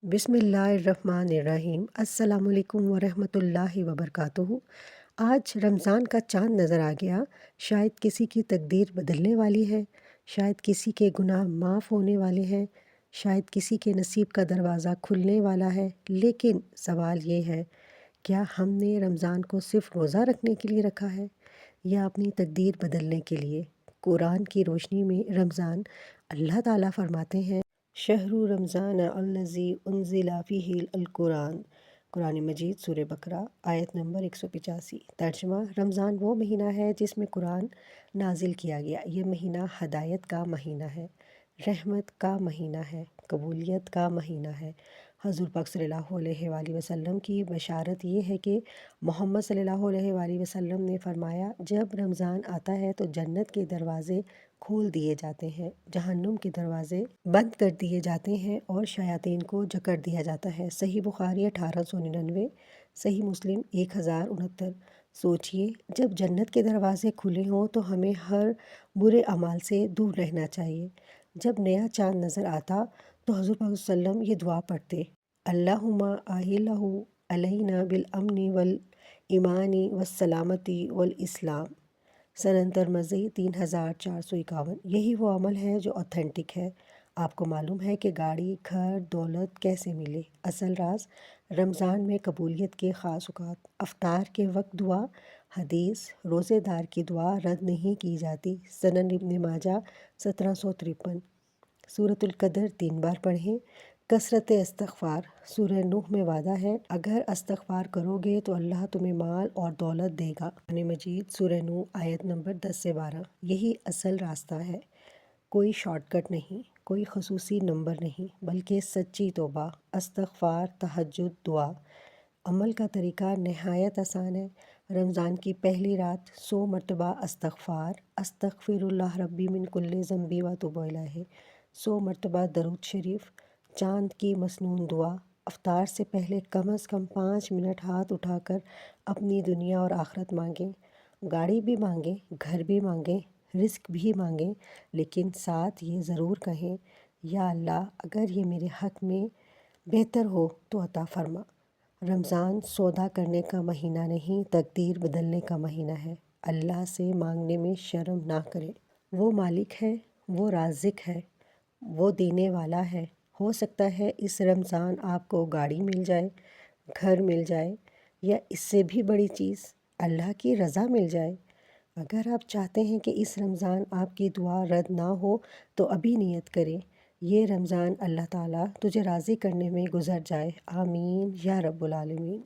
बिस्मिल्लाहिर्रहमानिर्रहीम। अस्सलाम वालेकुम वरहमतुल्लाहि वबरकातुहू। आज रमज़ान का चाँद नज़र आ गया। शायद किसी की तकदीर बदलने वाली है, शायद किसी के गुनाह माफ़ होने वाले हैं, शायद किसी के नसीब का दरवाज़ा खुलने वाला है। लेकिन सवाल ये है, क्या हमने रमज़ान को सिर्फ़ रोज़ा रखने के लिए रखा है या अपनी तकदीर बदलने के लिए? कुरान की रोशनी में रमज़ान अल्लाह ताला फरमाते हैं, शहरु रमज़ान अल्लज़ी उन्ज़िला फ़ीहिल अल-कुरान। कुरान मजीद सूरह बकरा आयत नंबर 185। तर्जुमा, रमज़ान वो महीना है जिसमें कुरान नाजिल किया गया। ये महीना हदायत का महीना है, रहमत का महीना है, कबूलियत का महीना है। हज़ूर पाक सल्लल्लाहु अलैहि वसल्लम की बशारत ये है कि मोहम्मद सल्लल्लाहु अलैहि वसल्लम ने फरमाया, जब रमज़ान आता है तो जन्नत के दरवाज़े खोल दिए जाते हैं, जहन्नुम के दरवाज़े बंद कर दिए जाते हैं और शयातीन को जकड़ दिया जाता है। सही बुखारी 1899, सही मुस्लिम 1069। सोचिए, जब जन्नत के दरवाज़े खुले हों तो हमें हर बुरे अमाल से दूर रहना चाहिए। जब नया चाँद नज़र आता तो हज़ूर पाक वसल्लम ये दुआ पढ़ते, अल्लाहुम्मा आहिलहु अलैना बिल अमनी वल ईमानी वस्सलामती वल इस्लाम। सनंतर मज़ी 3451। यही वो अमल है जो ऑथेंटिक है। आपको मालूम है कि गाड़ी, घर, दौलत कैसे मिले? असल राज रमज़ान में कबूलियत के ख़ास औक़ात। अफ्तार के वक्त दुआ। हदीस, रोज़ेदार की दुआ रद्द नहीं की जाती। सनन इब्न माजा 1753। सूरतुल क़दर 3 बार पढ़ें। कसरत इस्तग़फ़ार। सूरह नूह में वादा है, अगर इस्तग़फ़ार करोगे तो अल्लाह तुम्हें माल और दौलत देगा। कुरान मजीद सूरह नूह आयत नंबर 10 से 12। यही असल रास्ता है, कोई शॉर्टकट नहीं, कोई ख़ुसूसी नंबर नहीं, बल्कि सच्ची तौबा, इस्तग़फ़ार, तहज्जुद, दुआ। अमल का तरीका नहायत आसान है। रमज़ान की पहली रात 100 मरतबा इस्तग़फ़ार, अस्तग़फ़िरुल्लाह रब्बी मिन कुल्लि ज़ंबी व अतूबु इलैहि। 100 मरतबा दरूद शरीफ। चाँद की मसनून दुआ। अफ्तार से पहले कम से कम 5 मिनट हाथ उठाकर अपनी दुनिया और आखिरत मांगें। गाड़ी भी मांगें, घर भी मांगें, रिस्क भी मांगें, लेकिन साथ ये ज़रूर कहें, या अल्लाह, अगर ये मेरे हक़ में बेहतर हो तो अता फ़रमा। रमज़ान सौदा करने का महीना नहीं, तकदीर बदलने का महीना है। अल्लाह से मांगने में शर्म ना करें। वो मालिक है, वो राज़िक है, वो देने वाला है। हो सकता है इस रमज़ान आपको गाड़ी मिल जाए, घर मिल जाए, या इससे भी बड़ी चीज़ अल्लाह की रज़ा मिल जाए। अगर आप चाहते हैं कि इस रमज़ान आपकी दुआ रद्द ना हो तो अभी नियत करें, ये रमज़ान अल्लाह ताला तुझे राज़ी करने में गुज़र जाए। आमीन या रब्बुल आलमीन।